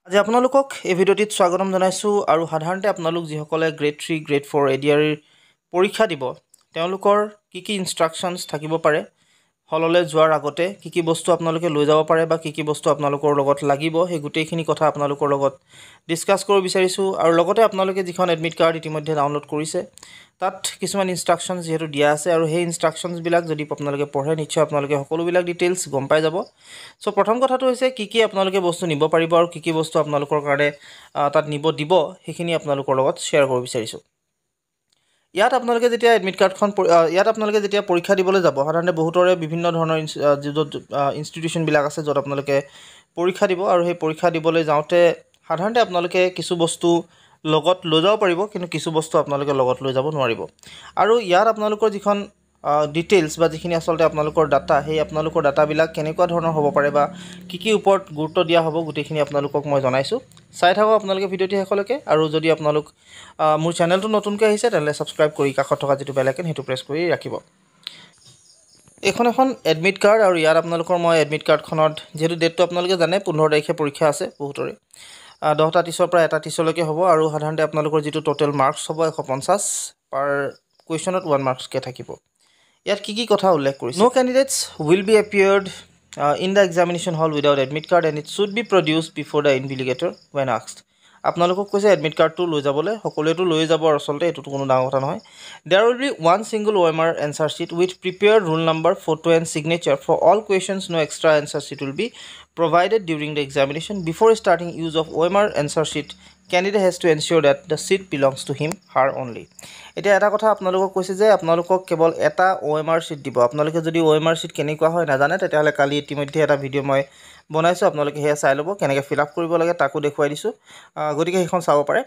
আজি আপোনালোকক এই ভিডিঅ'টিত স্বাগতম জনাইছোঁ আৰু সাধাৰণতে আপোনালোক যিসকলে গ্ৰেড 3 গ্ৰেড 4 এডিআৰ পৰীক্ষা দিব তেওঁলোকৰ কি ইনষ্ট্ৰাকশনছ থাকিব পাৰে হললৈ যোৱাৰ আগতে কি বস্তু আপোনালোকে লৈ যাব পাৰে বা কি বস্তু আপোনালোকৰ লগত লাগিব সেই গোটেইখিনি কথা আপোনালোকৰ লগত ডিসকাস কৰিব বিচাৰিছোঁ আৰু লগতে আপোনালোকে যিখন এডমিট কাৰ্ড ইতিমধ্যে ডাউনলোড কৰিছে তাত কিছুমান ইনষ্ট্ৰাকশনছ যেহেতু দিয়া আছে আৰু সেই ইনষ্ট্ৰাকশনছ বিলাক যদি আপোনালোকে পঢ়ে নিশ্চয় আপোনালোকে সকলোবিলাক ডিটেইলছ গম পাই যাব সো প্ৰথম কথাটো হৈছে কি আপোনালোকে বস্তু নিব পাৰিব আৰু কি বস্তু আপোনালোকৰ কাৰণে তাত নিব দিব সেইখিনি আপোনালোকৰ লগত শেয়াৰ কৰিব বিচাৰিছোঁ ইয়াত আপোনালোকে যেতিয়া এডমিট কাৰ্ডখন ইয়াত আপোনালোকে যেতিয়া পৰীক্ষা দিবলৈ যাব সাধাৰণতে বহুতৰে বিভিন্ন ধৰণৰ ইনষ্টিটিউচন বিলাক আছে য'ত আপোনালোকে পৰীক্ষা দিব আৰু সেই পৰীক্ষা দিবলৈ যাওঁতে সাধাৰণতে আপোনালোকে কিছু বস্তু লগত লৈ যাব পাৰিব কিন্তু কিছু বস্তু আপোনালোকে লগত লৈ যাব নোৱাৰিব আৰু ইয়াত আপোনালোকৰ যিখন ডিটেইলছ বা যিখিনি আসলতে আপোনালোকৰ ডাটা সেই আপোনালোকৰ ডাটা বিলাক কেনেকুৱা ধৰণৰ হ'ব পাৰে বা কি ওপৰত গুৰুত্ব দিয়া হ'ব গোটেইখিনি আপোনালোকক মই জনাইছোঁ চাই থাকক আপোনালোকে ভিডিঅ'টি শেষলৈকে আৰু যদি আপোনালোক মোৰ চেনেলটো নতুনকৈ আহিছে তেলে সাবস্ক্ৰাইব কৰি কাষত থকা যেটো বেল আইকন হেতু প্ৰেছ কৰি ৰাখিব এখন এডমিট কাৰ্ড আৰু ইয়াত আপোনালোকৰ মই এডমিট কাৰ্ডখনত যেটো ডেটটো আপোনালোকে জানে 15 তাৰিখে পৰীক্ষা আছে বহুতৰে 10টা 30 পৰা 1টা 30 লৈকে হ'ব আৰু সাধাৰণতে আপোনালোকৰ যেটো টোটাল মাৰ্কস হ'ব 150 পাৰ কোৱেশ্চনত 1 মাৰ্কস কে থাকিব ইয়াত কি কথা উল্লেখ কৰিছে নো candidates will be appeared in the examination hall without admit card and it should be produced before the invigilator when asked আপোনালোকক কৈছে এডমিট কাৰ্ডটো লৈ যাবলৈ সকলোৱেটো লৈ যাব আৰু আসলতে এটো কোনো ডাঙৰ কথা নহয় there will be one single OMR answer sheet with prepared roll number photo and signature for all questions no extra answer sheet will be provided during the examination before starting use of OMR answer sheet candidate has to ensure that the seat belongs to him her only এটা কথা আপোনালোকক কৈছে যে আপোনালোকক কেৱল এটা OMR sheet দিব আপোনালোকে যদি OMR sheet কেনেকুৱা হয় নাজানে তেতিয়াহলে কালি ইতিমধ্যে এটা ভিডিও মই বনাইছো আপোনালোকে হেয়া চাই ল'ব কেনেকৈ ফিল আপ কৰিব লাগে তাকো দেখুৱাই দিছো গতিকে সেইখন চাব পাৰে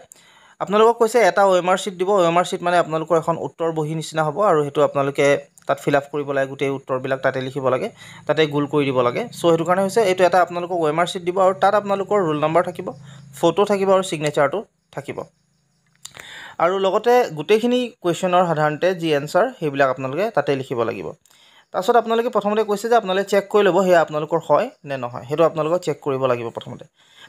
আপোনালোকক কৈছে এটা OMR sheet দিব OMR sheet মানে আপোনালোকৰ এখন উত্তৰ বহি নিচিনা হ'ব আৰু হেতু আপোনালোকে তাত ফিল আপ কৰিব লাগে গোটেই উত্তৰবিলাক তাতে লিখিব লাগে তাতে গোল কৰি দিব লাগে সো হেতু কাৰণে হৈছে এটো এটা আপোনালোকক OMR sheet দিব আৰু তাত আপোনালোকৰ ৰোল নম্বৰ থাকিব ফটো থাকিব আৰু সিগনেচাৰটো থাকিব আৰু লগতে গোটেইখিনি কোৱেশ্চনৰ সাধাৰণতে যি এনসাৰ হেবিলাক আপোনালোকে তাতে লিখিব লাগিব তাৰছত আপোনালোকে প্ৰথমতে কৈছে যে আপোনালোকে চেক কৰি ল'ব হেয়া আপোনালোকৰ হয় নে নহয় হেতু আপোনালোকে চেক কৰিব লাগিব প্ৰথমতে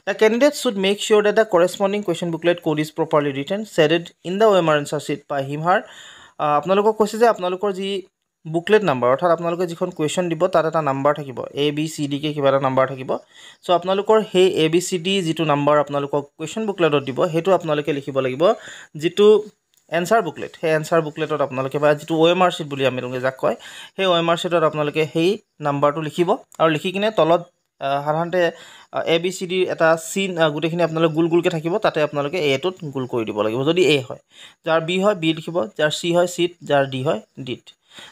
The candidate should make sure that the corresponding question booklet code is properly written shaded in the OMR answer sheet by him her আপোনালোকক কৈছে যে আপোনালোকৰ যি বুকলেট নাম্বাৰ অৰ্থাৎ আপোনালোকে যিখন কোৱেশ্চন দিব তাত এটা নাম্বাৰ থাকিব A B C D কে কিবা এটা নাম্বাৰ থাকিব সো আপোনালোকৰ সেই A B C D যেটো নাম্বাৰ আপোনালোকক কোৱেশ্চন বুকলেটত দিব হেতু আপোনালোকে লিখিব লাগিব যেটো এনসাৰ বুকলেট হে এনসাৰ বুকলেটত আপোনালোকে বা যেটো OMR sheet বুলি আমি যাক কয় সেই OMR sheetত আপোনালোকে সেই নাম্বাৰটো লিখিব আৰু লিখি কিনে তলত সাধাৰণতে A B C D এটা সিন গুটেখিনি আপোনালোক গুলকে থাকিব তাতে আপোনালোকে A টোত গুল কৰি দিব লাগিব যদি A হয় যাৰ B হয় B লিখিব যাৰ C হয় C যাৰ D হয় D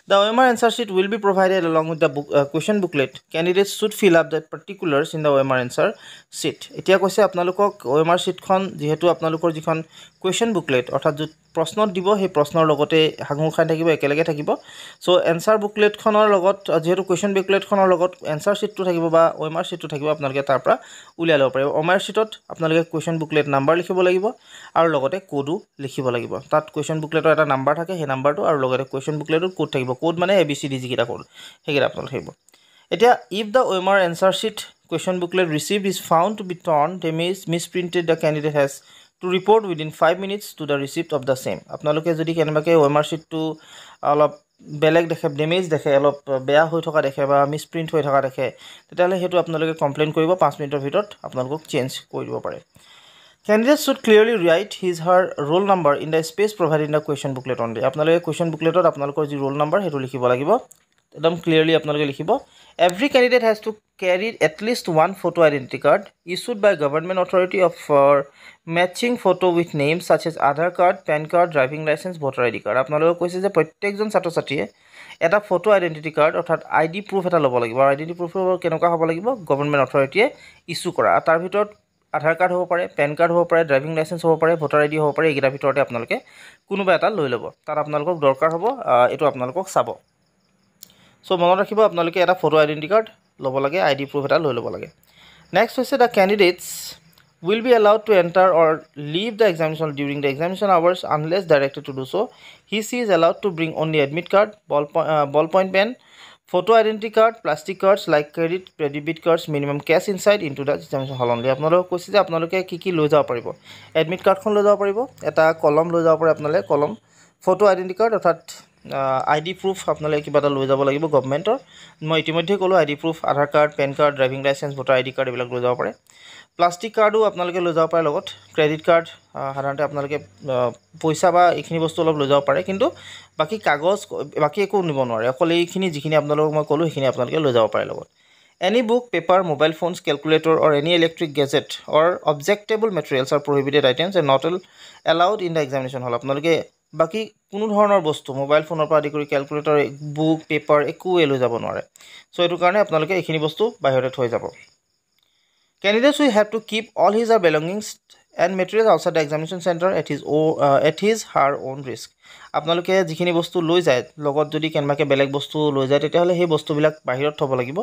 The OMR answer sheet will be provided along with the question booklet. Candidates should fill up the particulars in the OMR answer sheet. এতিয়া কৈছে আপোনালোকক OMR sheet খন যেহেতু আপোনালোকৰ যিখন question booklet অৰ্থাৎ যে প্ৰশ্ন দিব সেই প্ৰশ্নৰ লগতে হাগুৰ খাই থাকিব একেলগে থাকিব সো answer booklet খনৰ লগত যেহেতু question booklet খনৰ লগত answer sheet টো থাকিব বা OMR sheet টো থাকিব আপোনালোকে তাৰ পৰা উলিয়াই ল'ব পাৰিব OMR sheetত আপোনালোকে question booklet নাম্বাৰ লিখিব লাগিব আৰু লগতে কোডও লিখিব লাগিব তাত question bookleতৰ এটা নাম্বাৰ থাকে সেই নাম্বাৰটো আৰু লগতে question bookleতৰ কোড থাকিব কোড মানে ABCD যিকিটা কোড হেগিটা আপোনালোক থাকিব এতিয়া if the OMR answer sheet question booklet received is found to be torn damaged misprinted the candidate has to report within 5 minutes to the receipt of the same আপোনালোকে যদি কেনেবাকে OMR sheet টো অলপ বেলেগ দেখে ড্যামেজ দেখে অলপ বেয়া হৈ থকা দেখে বা মিসপ্ৰিন্ট হৈ থকা দেখে তেতিয়ালে হেতু আপোনালোকে কমপ্লেইন কৰিব 5 মিনিটৰ ভিতৰত আপোনালোকক চেঞ্জ কৰি দিব পাৰে Candidate should clearly write his her roll number in the space provided in the question booklet only আপোনালোকে question bookletত আপোনালোকৰ যি roll number হেতু লিখিব লাগিব একদম clearly আপোনালোকে লিখিব Every candidate has to carry at least one photo identity card issued by government authority of for matching photo with names such as Aadhaar card, PAN card, driving license, voter ID card. আপোনালোকে কৈছে যে প্ৰত্যেকজন ছাত্ৰ-ছাত্ৰীয়ে এটা photo identity card অৰ্থাৎ ID proof এটা ল'ব লাগিব আইডেন্টিটি প্ৰুফ কেনেকুৱা হ'ব লাগিব গভৰ্ণমেণ্ট অথৰিটিয়ে ইস্যু কৰা তাৰ ভিতৰত আধাৰ কাৰ্ড হ'ব পাৰে PAN কাৰ্ড হ'ব পাৰে ড্ৰাইভিং লাইসেন্স হ'ব পাৰে ভোটাৰ আইডি হ'ব পাৰে এইকেইটা ভিতৰতে আপোনালোকে কোনোবা এটা লৈ ল'ব তাৰ আপোনালোকক দৰকাৰ হ'ব এটো আপোনালোকক চাব সো মনত ৰাখিব আপোনালোকে এটা ফটো আইডেন্টি কাৰ্ড ল'ব লাগে আইডি প্ৰুফ এটা লৈ ল'ব লাগে নেক্সট হৈছে the candidates will be allowed to enter or leave the examination during the examination hours unless directed to do so he is allowed to bring only admit card ballpoint pen Photo identity card, plastic cards like credit, debit cards, minimum cash inside into the examination hall only. আপোনালোকক কৈছে যে আপোনালোকে কি লৈ যাব পাৰিব admit কাৰ্ডখন লৈ যাব পাৰিব এটা কলম লৈ যাব পাৰে আপোনালোকে কলম ফটো আইডেন্টি কাৰ্ড অৰ্থাৎ আইডি প্ৰুফ আপোনালোকে কিবা এটা লৈ যাব লাগিব গভৰ্ণমেণ্টৰ মই ইতিমধ্যে ক'লো ID proof Aadhaar card PAN card driving licence voter ID card এইবিলাক লৈ যাব পাৰে প্লাষ্টিক কাৰ্ডো আপোনালোকে লৈ যাব পাৰে লগত ক্ৰেডিট কাৰ্ড সাধাৰণতে আপোনালোকে পইচা বা এইখিনি বস্তু অলপ লৈ যাব পাৰে কিন্তু বাকি কাগজ বাকি একো নিব নোৱাৰে অকল এইখিনি যিখিনি আপোনালোকক মই ক'লো সেইখিনি আপোনালোকে লৈ যাব পাৰে লগত Any book, paper, mobile phones, calculator or any electric gadget or objectable materials are prohibited items and not allowed in the examination hall. আপোনালোকে বাকি কোনো ধৰণৰ বস্তু মোবাইল ফোনৰ পৰা আদি কৰি ক্যালকুলেটৰ বুক পেপাৰ একো লৈ যাব নোৱাৰে সো এটো কাৰণে আপোনালোকে এইখিনি বস্তু বাহিৰতে থৈ যাব Candidates will have to keep all his belongings and materials outside the examination center at his her own risk. আপোনালোকে যিখিনি বস্তু লৈ যায় লগত যদি কেনমাকে বেলেগ বস্তু লৈ যায় তেতিয়াহলে সেই বস্তুবিলাক বাহিৰত থব লাগিব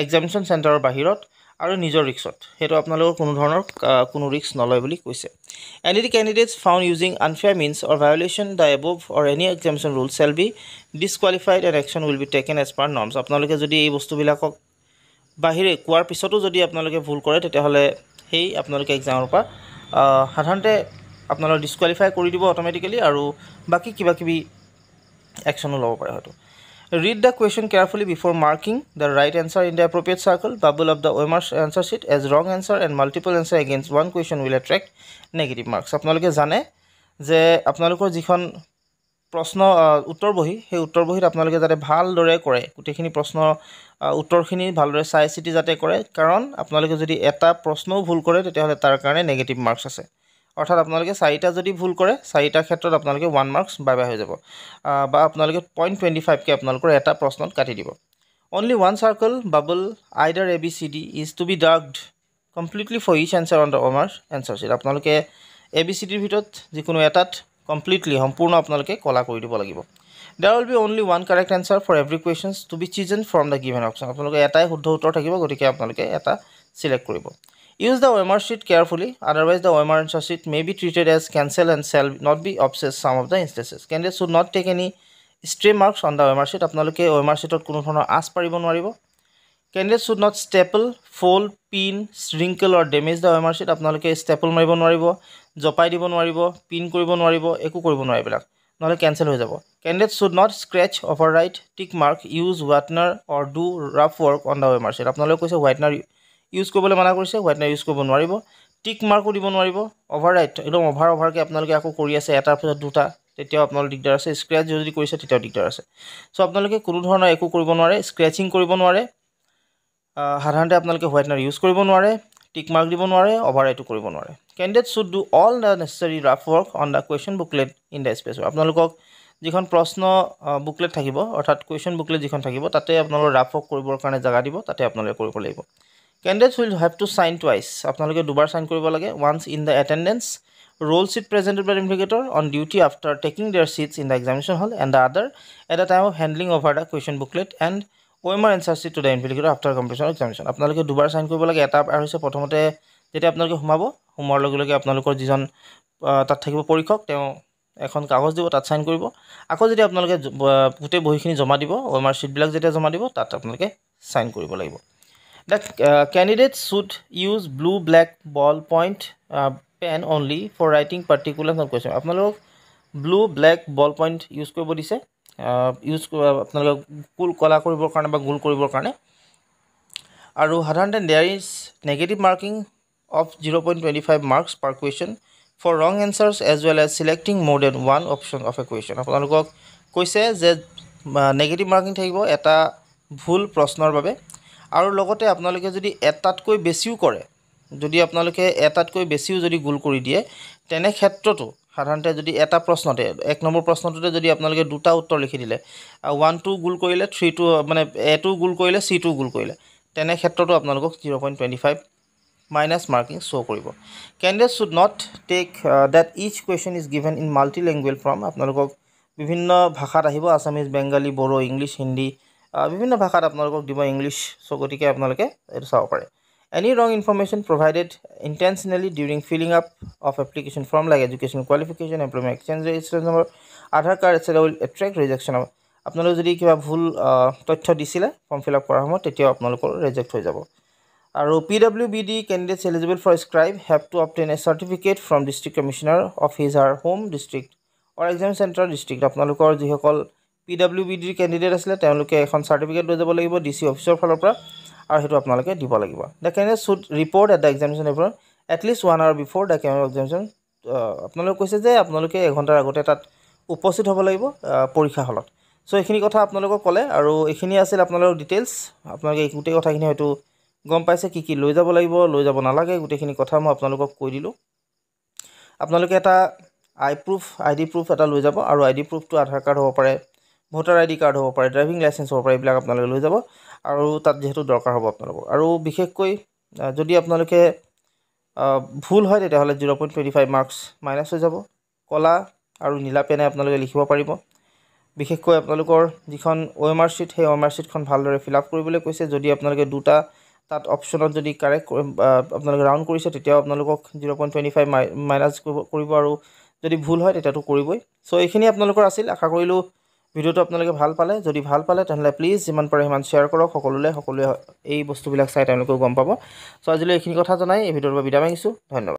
এক্সামিনেশন চেণ্টাৰৰ বাহিৰত আৰু নিজৰ ৰিস্কত হেতু আপোনালোকৰ কোনো ধৰণৰ কোনো ৰিস্ক নলয় বুলি কৈছে Any candidates found using unfair means or violation the above or any examination rule shall be disqualified and action will be taken as per norms. আপোনালোকে যদি এই বস্তুবিলাকক বাহিৰে কোৱাৰ পিছতো যদি আপোনালোকে ভুল কৰে তেতিয়াহলে হেই আপোনালোকে এক্সামৰ পৰা সাধাৰণতে আপোনালোক ডিসকুৱালিফাই কৰি দিব অটোমেটিক্যালি আৰু বাকি কিবা কিবি একচনো লব পাৰে হয়তো Read the question carefully before marking the right answer in the appropriate circle. Bubble of the OMR answer sheet as wrong answer and multiple answer against one question will attract negative marks. আপোনালোকে জানে যে আপোনালোকৰ যিখন প্ৰশ্ন উত্তৰ বহি সেই উত্তৰ বহিত আপোনালোকে যাতে ভাল দৰে কৰে গুটেখিনি প্ৰশ্ন উত্তৰখিনি ভালদৰে চাই চিটি যাতে কৰে কাৰণ আপোনালোকে যদি এটা প্ৰশ্নও ভুল কৰে তেতিয়াহলে তাৰ কাৰণে নেগেটিভ মাৰ্কস আছে অৰ্থাৎ আপোনালোকে 4টা যদি ভুল কৰে 4টা ক্ষেত্ৰত আপোনালোকে 1 মাৰ্কস বাই বাই হৈ যাব বা আপোনালোকে 0.25 কে আপোনালোকৰ এটা প্ৰশ্নত কাটি দিব Only one circle bubble either ABCD is to be darked completely for each answer on the OMR answer sheet আপোনালোকে ABCD ৰ ভিতৰত যিকোনো এটাত completely সম্পূৰ্ণ আপোনালোকে কলা কৰি দিব লাগিব There will be only one correct answer for every questions to be chosen from the given option আপোনালোকে এটাই শুদ্ধ উত্তৰ থাকিব গতিকে আপোনালোকে এটা সিলেক্ট কৰিব Use the OMR sheet carefully otherwise the OMR answer sheet may be treated as cancel and shall not be obsessed some of the instances Candidates should not take any stray marks on the OMR sheet আপোনালোকে OMR sheetত কোনো ধৰণৰ আছ পাৰিব নোৱাৰিব Candidates should not staple fold pin wrinkle or damage the OMR sheet আপোনালোকে staple মাৰিব নোৱাৰিব জপাই দিব নোৱাৰিব পিন কৰিব নোৱাৰিব একো কৰিব নোৱাৰিবলা নহলে ক্যান্সেল হৈ যাব Candidates should not scratch overwrite tick mark use whitener or do rough work on the OMR sheet আপোনালোকে কৈছে whitener ইউজ কৰিবলৈ মানা কৰিছে whitener ইউজ কৰিব নোৱাৰিব টিক মাৰ্কো দিব নোৱাৰিব ওভাৰৰাইট একদম ওভাৰ কে আপোনালোকে আকৌ কৰি আছে এটাৰ পিছত দুটা তেতিয়াও আপোনালোকৰ দিগদাৰ আছে স্ক্ৰ্যাচ যদি কৰিছে তেতিয়াও দিগদাৰ আছে সো আপোনালোকে কোনো ধৰণৰ একো কৰিব নোৱাৰে স্ক্ৰ্যাচিং কৰিব নোৱাৰে সাধাৰণতে আপোনালোকে whitener ইউজ কৰিব নোৱাৰে টিক মাৰ্ক দিব নোৱাৰে ওভাৰৰাইটও কৰিব নোৱাৰে Candidates should do all the necessary rough work on the question booklet in the space আপোনালোকক যিখন প্ৰশ্ন বুকলেট থাকিব অৰ্থাৎ question booklet যিখন থাকিব তাতে আপোনালোক ৰাফ work কৰিবৰ কাৰণে জাগা দিব তাতে আপোনালোকে কৰিব লাগিব Candidates will have to sign twice. আপোনালোকে দুবাৰ সাইন কৰিব লাগে once in the attendance roll sheet presented by the investigator on duty after taking their seats in the examination hall and the other at the time of handing over the question booklet and OMR answer sheet to the investigator after completion of examination. আপোনালোকে দুবাৰ sign কৰিব লাগে এটা আৰু হৈছে প্ৰথমতে যেতিয়া আপোনালোকে হুমাব হুমৰ লগে লগে আপোনালোকৰ যিজন তাত থাকিব পৰীক্ষক তেওঁ এখন কাগজ দিব তাত সাইন কৰিব আকৌ যদি আপোনালোকে গুটে বহিখিনি জমা দিব OMR sheet বিলাক যেতিয়া জমা দিব তাত আপোনালোকে সাইন কৰিব লাগিব The candidates should use blue black ball point pen only for writing particular question. আপোনালোক blue black ball point use কৰিব দিছে use আপোনালোক গোল কলা কৰিবৰ কাৰণে বা গোল কৰিবৰ কাৰণে আৰু সাধাৰণতে there is negative marking of 0.25 marks per question for wrong answers as well as selecting more than one option of a question. আপোনালোকক কৈছে যে negative marking থাকিব এটা ভুল প্ৰশ্নৰ বাবে আৰু লগতে আপোনালোকে যদি এটাতকৈ বেছিও কৰে যদি আপোনালোকে এটাতকৈ বেছিও যদি গোল কৰি দিয়ে তেনে ক্ষেত্ৰটো সাধাৰণতে যদি এটা প্ৰশ্নতে এক নম্বৰ প্ৰশ্নটোতে যদি আপোনালোকে দুটা উত্তৰ লিখি দিলে 1 2 গোল কৰিলে 3 2 মানে a2 গোল কৰিলে c2 গোল কৰিলে তেনে ক্ষেত্ৰটো আপোনালোকক 0.25 minus marking show কৰিব Candidates should not take that each question is given in multilingual form আপোনালোকক বিভিন্ন ভাষাত আহিব আসামিজ বেঙ্গলী বড়ো ইংলিশ হিন্দী বিভিন্ন ভাষাত আপোনালোকক দিব ইংলিশ সো গতিকে আপোনালোকে এটো চাব পাৰে Any wrong information provided intentionally during filling up of application form like education qualification employment exchange registration number Aadhaar card etc will attract rejection আপোনালোকে যদি কিবা ভুল তথ্য দিছিলে ফৰ্ম ফিল আপ কৰাৰ সময়ত তেতিয়াও আপোনালোকৰ ৰিজেক্ট হৈ যাব। আৰু PWBD candidates eligible for scribe have to obtain a certificate from district commissioner of his or home district or exam center district। আপোনালোকৰ যিসকল PWBD কেণ্ডিডেট আছিলে তেওঁলোকে এখন চাৰ্টিফিকেট লৈ যাব লাগিব DC অফিচৰ ফালৰ পৰা, আৰু সেইটো আপোনালোকে দিব লাগিব। The candidate should report at the examination apron at least 1 hour before the examination. আপোনালোকে কৈছে যে আপোনালোকে এঘণ্টাৰ আগতে তাত উপস্থিত হ'ব লাগিব পৰীক্ষা হলত। চ' এইখিনি কথা আপোনালোকক ক'লে, আৰু এইখিনি আছিল আপোনালোকৰ ডিটেইলছ। আপোনালোকে এই গোটেই কথাখিনি হয়তো গম পাইছে কি লৈ যাব লাগিব, লৈ যাব নালাগে, গোটেইখিনি কথা মই আপোনালোকক কৈ দিলোঁ। আপোনালোকে এটা ID প্ৰুফ এটা লৈ যাব, আৰু ID প্ৰুফটো আধাৰ কাৰ্ড হ'ব পাৰে, ভোটাৰ ID কাৰ্ড হ'ব পাৰে, ড্ৰাইভিং লাইচেঞ্চ হ'ব পাৰে, এইবিলাক আপোনালোকে লৈ যাব, আৰু তাত যিহেতু দৰকাৰ হ'ব আপোনালোকক। আৰু বিশেষকৈ যদি আপোনালোকে ভুল হয় তেতিয়াহ'লে 0.25 মাৰ্কছ মাইনাছ হৈ যাব। ক'লা আৰু নীলা পেনে আপোনালোকে লিখিব পাৰিব। বিশেষকৈ আপোনালোকৰ যিখন OMR শ্বীট, সেই OMR শ্বীটখন ভালদৰে ফিল আপ কৰিবলৈ কৈছে। যদি আপোনালোকে দুটা তাত অপশ্যনত যদি কাৰেক্ট আপোনালোকে ৰাউণ্ড কৰিছে তেতিয়াও আপোনালোকক 0.25 মাইনাছ কৰিব, আৰু যদি ভুল হয় তেতিয়াতো কৰিবই। চ' এইখিনি আপোনালোকৰ আছিল। আশা কৰিলোঁ ভিডিঅ'টো আপোনালোকে ভাল পালে। যদি ভাল পালে তেনেহ'লে প্লিজ যিমান পাৰে সিমান শ্বেয়াৰ কৰক সকলোৱে এই বস্তুবিলাক চাই তেওঁলোকেও গম পাব। চ' আজিলৈ এইখিনি কথা জনাই এই ভিডিঅ'ৰ পৰা বিদায় মাগিছোঁ। ধন্যবাদ।